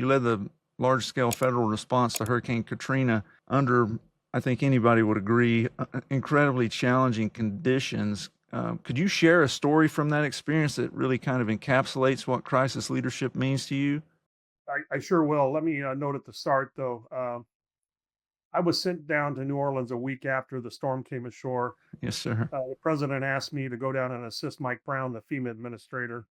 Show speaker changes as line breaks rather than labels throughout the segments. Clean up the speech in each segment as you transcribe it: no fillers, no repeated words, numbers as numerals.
you led the large-scale federal response to Hurricane Katrina under, I think anybody would agree, incredibly challenging conditions. Could you share a story from that experience that really kind of encapsulates what crisis leadership means to you?
I sure will. Let me note at the start, though. I was sent down to New Orleans a week after the storm came ashore.
Yes, sir.
The president asked me to go down and assist Mike Brown, the FEMA administrator,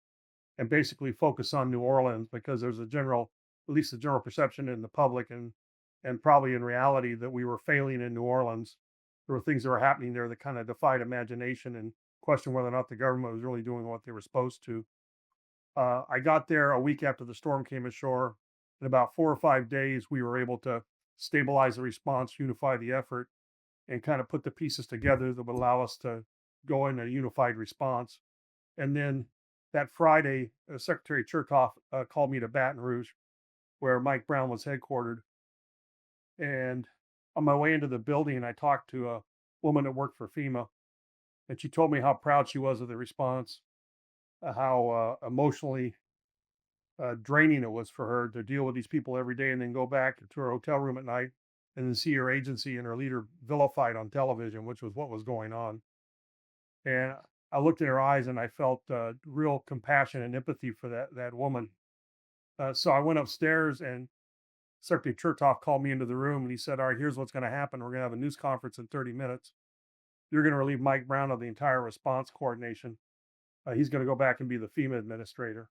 and basically focus on New Orleans because there's a general, at least a general perception in the public and probably in reality that we were failing in New Orleans. There were things that were happening there that kind of defied imagination and questioned whether or not the government was really doing what they were supposed to. I got there a week after the storm came ashore. In about 4 or 5 days, we were able to stabilize the response, unify the effort, and kind of put the pieces together that would allow us to go in a unified response. And then that Friday, Secretary Chertoff called me to Baton Rouge, where Mike Brown was headquartered. And on my way into the building, I talked to a woman that worked for FEMA, and she told me how proud she was of the response, how emotionally draining it was for her to deal with these people every day and then go back to her hotel room at night and then see her agency and her leader vilified on television, which was what was going on. And I looked in her eyes and I felt real compassion and empathy for that woman. So I went upstairs and Secretary Chertoff called me into the room and he said, "All right, here's what's going to happen. We're going to have a news conference in 30 minutes. You're going to relieve Mike Brown of the entire response coordination. He's going to go back and be the FEMA administrator."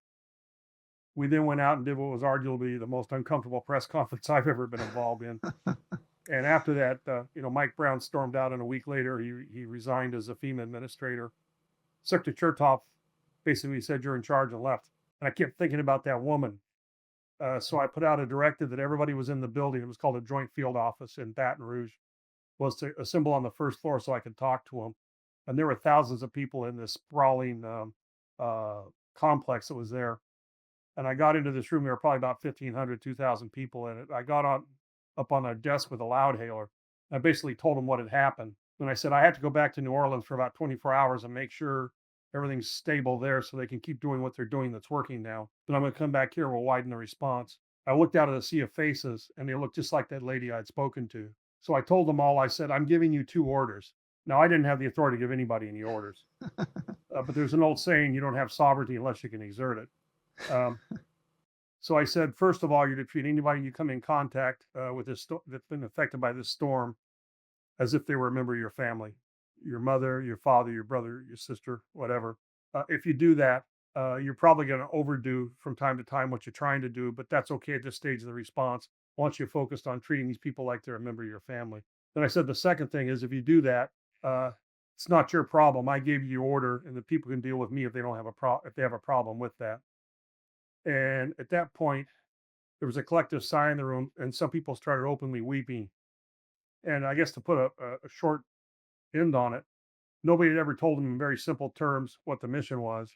We then went out and did what was arguably the most uncomfortable press conference I've ever been involved in. And after that, Mike Brown stormed out, and a week later, he resigned as a FEMA administrator. Secretary Chertoff basically said, "You're in charge," and left. And I kept thinking about that woman. So I put out a directive that everybody was in the building. It was called a joint field office in Baton Rouge, was to assemble on the first floor so I could talk to them. And there were thousands of people in this sprawling complex that was there. And I got into this room. There were probably about 1,500, 2,000 people in it. I got on up on a desk with a loud hailer. I basically told them what had happened. And I said, I had to go back to New Orleans for about 24 hours and make sure everything's stable there so they can keep doing what they're doing that's working now. But I'm going to come back here. We'll widen the response. I looked out at a sea of faces and they looked just like that lady I'd spoken to. So I told them all, I said, "I'm giving you 2 orders." Now, I didn't have the authority to give anybody any orders. But there's an old saying, you don't have sovereignty unless you can exert it. Um, so I said, first of all, you're to treat anybody you come in contact with that's been affected by this storm as if they were a member of your family, your mother, your father, your brother, your sister, whatever. If you do that, you're probably going to overdo from time to time what you're trying to do, but that's okay at this stage of the response. Once you're focused on treating these people like they're a member of your family. Then I said the second thing is if you do that, it's not your problem. I gave you your order, and the people can deal with me if they don't have if they have a problem with that. And at that point, there was a collective sigh in the room, and some people started openly weeping. And I guess to put a short end on it, nobody had ever told them in very simple terms what the mission was.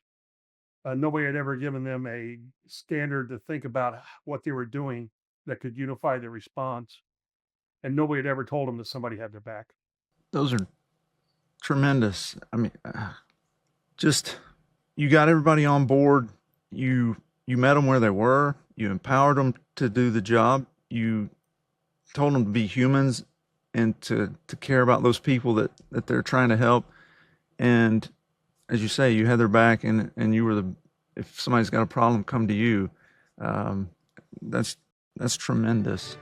Nobody had ever given them a standard to think about what they were doing that could unify the response. And nobody had ever told them that somebody had their back.
Those are tremendous. I mean, just you got everybody on board. You met them where they were. You empowered them to do the job. You told them to be humans and to care about those people that they're trying to help. And as you say, you had their back, and you were if somebody's got a problem, come to you. That's tremendous.